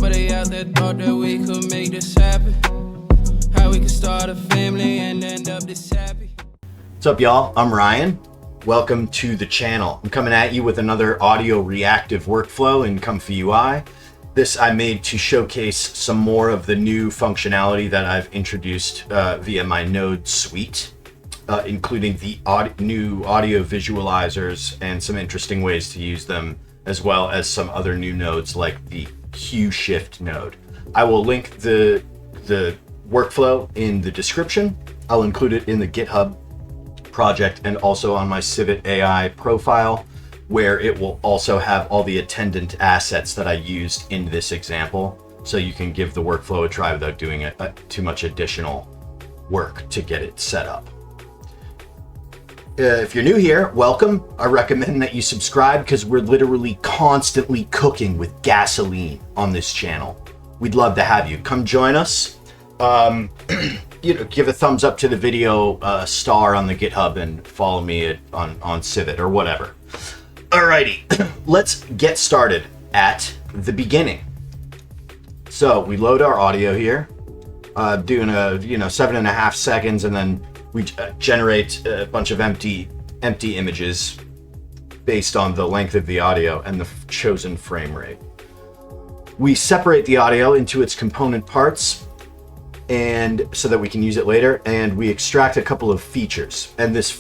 Nobody out there thought that we could make this happen. How we could start a family and end up this happy. What's up, y'all? I'm Ryan. Welcome to the channel. I'm coming at you with another audio reactive workflow in ComfyUI. This I made to showcase some more of the new functionality that I've introduced via my node suite, including the new audio visualizers and some interesting ways to use them, as well as some other new nodes like the Hue Shift node. I will link the workflow in the description. I'll include it in the GitHub project and also on my CivitAI profile, where it will also have all the attendant assets that I used in this example, so you can give the workflow a try without doing too much additional work to get it set up. If you're new here, welcome. I recommend that you subscribe because we're literally constantly cooking with gasoline on this channel. We'd love to have you. Come join us. Give a thumbs up to the video, star on the GitHub, and follow me on Civit or whatever. Alrighty, let's get started at the beginning. So we load our audio here, doing a 7.5 seconds, and then we generate a bunch of empty images based on the length of the audio and the chosen frame rate. We separate the audio into its component parts, and so that we can use it later, and we extract a couple of features. And this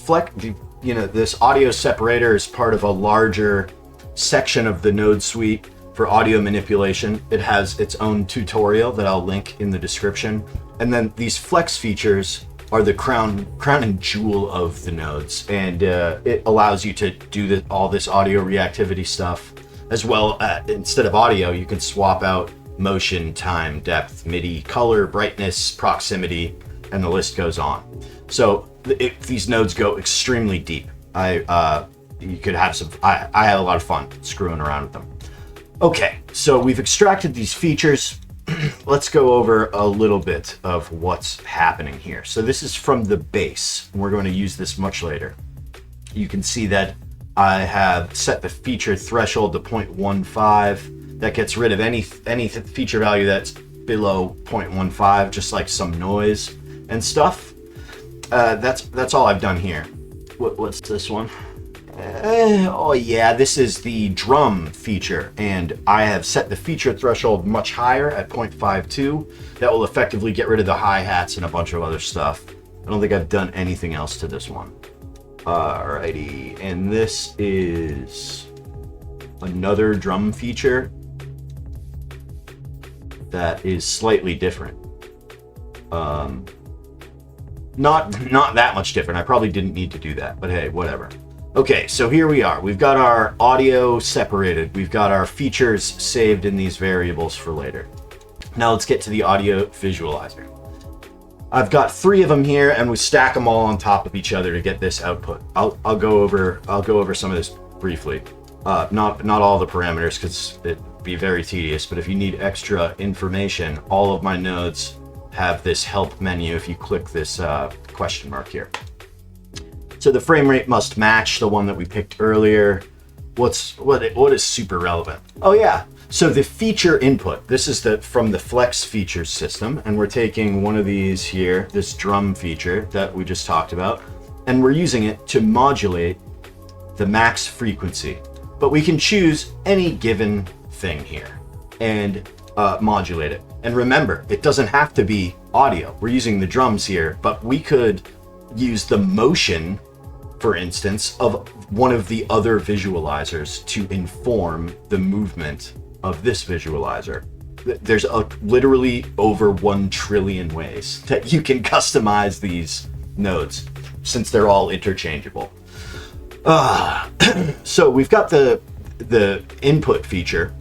this audio separator is part of a larger section of the node suite for audio manipulation. It has its own tutorial that I'll link in the description. And then these flex features are the crowning jewel of the nodes, and it allows you to do all this audio reactivity stuff as well. Instead of audio, you can swap out motion, time, depth, MIDI, color, brightness, proximity, and the list goes on. So these nodes go extremely deep. I had a lot of fun screwing around with them. Okay, so we've extracted these features. Let's go over a little bit of what's happening here. So this is from the base, and we're going to use this much later. You can see that I have set the feature threshold to 0.15. That gets rid of any feature value that's below 0.15, just like some noise and stuff. That's all I've done here. What's this one? Oh yeah, this is the drum feature, and I have set the feature threshold much higher at 0.52. That will effectively get rid of the hi-hats and a bunch of other stuff. I don't think I've done anything else to this one. Alrighty, and this is another drum feature that is slightly different. Not that much different. I probably didn't need to do that, but hey, whatever. Okay, so here we are. We've got our audio separated. We've got our features saved in these variables for later. Now let's get to the audio visualizer. I've got 3 of them here, and we stack them all on top of each other to get this output. I'll go over some of this briefly. Not all the parameters, because it'd be very tedious, but if you need extra information, all of my nodes have this help menu if you click this question mark here. So the frame rate must match the one that we picked earlier. What is super relevant? Oh yeah, so the feature input. This is from the flex features system, and we're taking one of these here, this drum feature that we just talked about, and we're using it to modulate the max frequency. But we can choose any given thing here and modulate it. And remember, it doesn't have to be audio. We're using the drums here, but we could use the motion, for instance, of one of the other visualizers to inform the movement of this visualizer. There's literally over 1 trillion ways that you can customize these nodes, since they're all interchangeable. So we've got the input feature,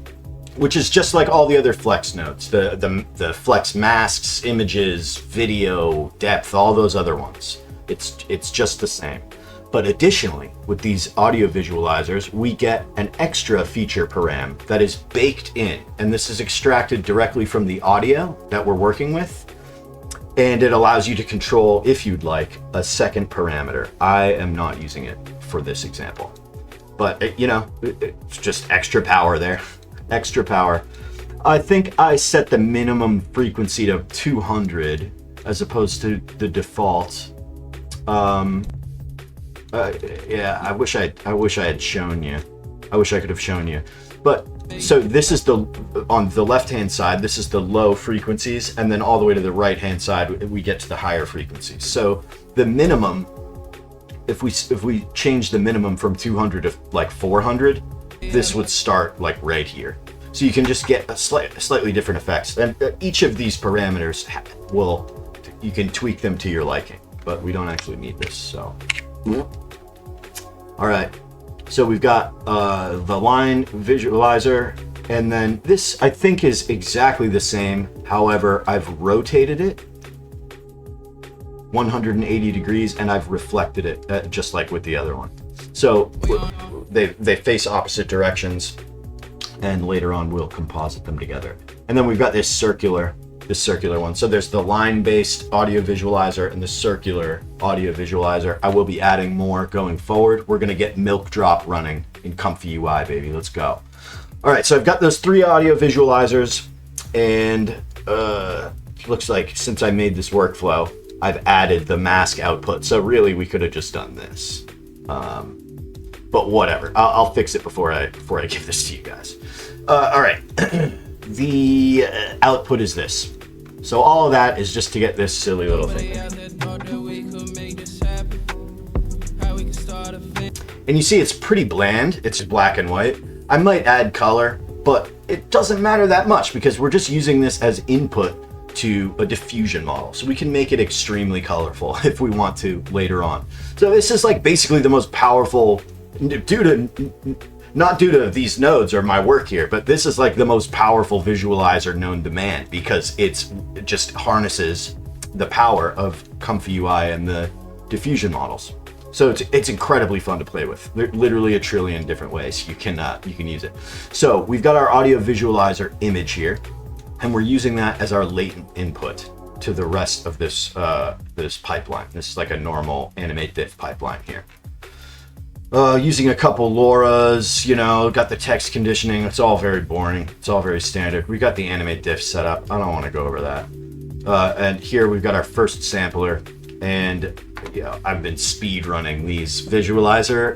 which is just like all the other flex nodes, the flex masks, images, video, depth, all those other ones. It's just the same. But additionally, with these audio visualizers, we get an extra feature param that is baked in, and this is extracted directly from the audio that we're working with, and it allows you to control, if you'd like, a second parameter. I am not using it for this example, but it's just extra power there. Extra power. I think I set the minimum frequency to 200 as opposed to the default. Yeah, I wish I had shown you. I wish I could have shown you. But so this is on the left-hand side, this is the low frequencies, and then all the way to the right-hand side, we get to the higher frequencies. So the minimum, if we change the minimum from 200 to like 400, this would start like right here. So you can just get a slightly different effects. And each of these parameters you can tweak them to your liking, but we don't actually need this, so. All right. So we've got the line visualizer, and then this I think is exactly the same. However, I've rotated it 180 degrees and I've reflected it just like with the other one. So they face opposite directions, and later on we'll composite them together. And then we've got this circular one. So there's the line-based audio visualizer and the circular audio visualizer. I will be adding more going forward. We're gonna get Milk Drop running in ComfyUI, baby. Let's go. All right, so I've got those 3 audio visualizers, and looks like since I made this workflow, I've added the mask output. So really, we could have just done this, but whatever. I'll fix it before I give this to you guys. All right, the output is this. So all of that is just to get this silly little thing. And you see it's pretty bland. It's black and white. I might add color, but it doesn't matter that much because we're just using this as input to a diffusion model. So we can make it extremely colorful if we want to later on. So this is like basically the most powerful, not due to these nodes or my work here, but this is like the most powerful visualizer known to man because it just harnesses the power of ComfyUI and the diffusion models. So it's incredibly fun to play with. There are literally a trillion different ways you can use it. So we've got our audio visualizer image here, and we're using that as our latent input to the rest of this this pipeline. This is like a normal animate diff pipeline here. Using a couple LoRa's, got the text conditioning. It's all very boring. It's all very standard. We got the animate diff set up. I don't want to go over that. And here we've got our first sampler, and I've been speed running these visualizer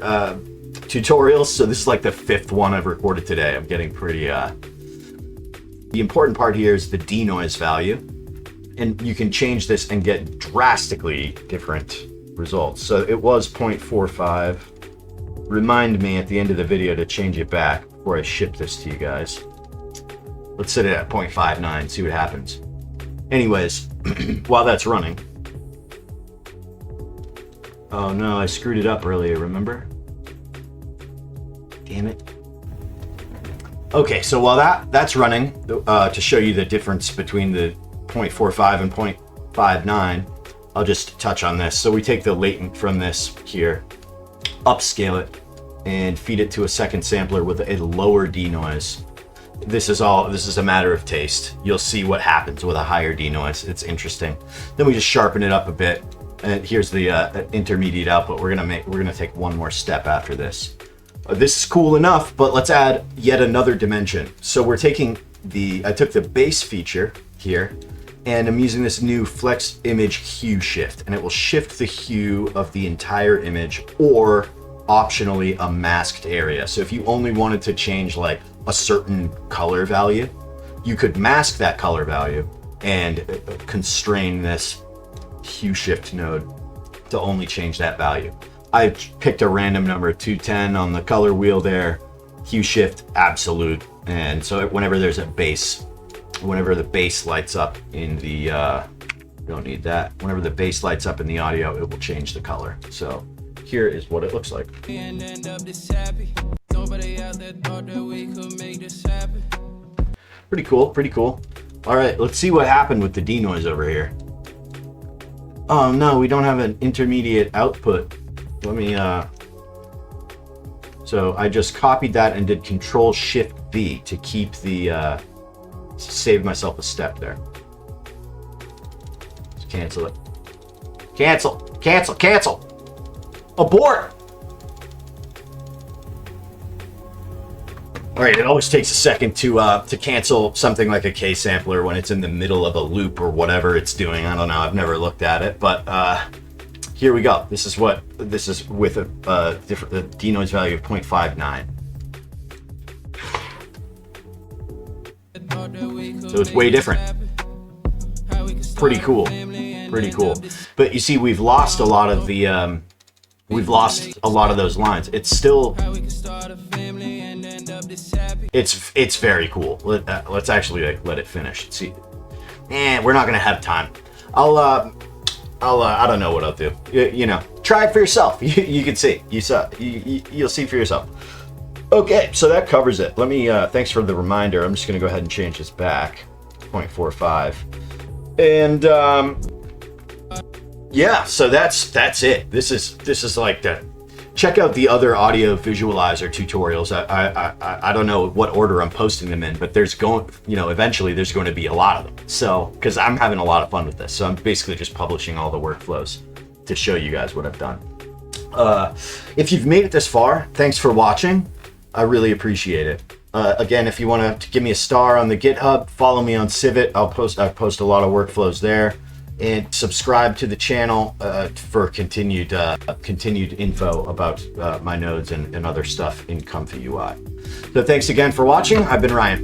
tutorials. So this is like the 5th one I've recorded today. I'm getting pretty. The important part here is the denoise value, and you can change this and get drastically different results. So it was 0.45. Remind me at the end of the video to change it back before I ship this to you guys. Let's set it at 0.59, see what happens. Anyways, while that's running. Oh no, I screwed it up earlier, remember? Damn it. Okay, so while that's running, to show you the difference between the 0.45 and 0.59, I'll just touch on this. So we take the latent from this here, upscale it, and feed it to a second sampler with a lower denoise. This is a matter of taste. You'll see what happens with a higher denoise. It's interesting. Then we just sharpen it up a bit, and here's the intermediate output. We're gonna take one more step after this. This is cool enough, but let's add yet another dimension. So we're taking I took the base feature here, and I'm using this new flex image hue shift, and it will shift the hue of the entire image, or optionally a masked area. So if you only wanted to change like a certain color value, you could mask that color value and constrain this hue shift node to only change that value. I picked a random number 210 on the color wheel there, hue shift absolute, and so whenever there's a base, whenever the base lights up in the don't need that, whenever the base lights up in the audio, it will change the color. So here is what it looks like. Pretty cool, pretty cool. All right, let's see what happened with the denoise over here. Oh no, we don't have an intermediate output. Let me, so I just copied that and did Control-Shift-V to keep the, save myself a step there. Let's cancel it. Cancel, cancel, cancel. Abort. All right, it always takes a second to cancel something like a K sampler when it's in the middle of a loop or whatever it's doing. I don't know. I've never looked at it, but here we go. This is with a different denoise value of 0.59. So it's way different. Pretty cool. Pretty cool. But you see, we've lost a lot of the we've lost a lot of those lines. It's still it's very cool. Let's actually let it finish. See, we're not gonna have time. I'll I don't know what I'll do. You know, try it for yourself. You can see. You'll see for yourself. Okay, so that covers it. Let me. Thanks for the reminder. I'm just gonna go ahead and change this back, 0.45, and yeah. So that's it. This is like the. Check out the other audio visualizer tutorials. I don't know what order I'm posting them in, but eventually there's going to be a lot of them. So, because I'm having a lot of fun with this. So I'm basically just publishing all the workflows to show you guys what I've done. If you've made it this far, thanks for watching. I really appreciate it. Again, if you want to give me a star on the GitHub, follow me on Civit. I post a lot of workflows there. And subscribe to the channel for continued info about my nodes and other stuff in ComfyUI. So thanks again for watching. I've been Ryan.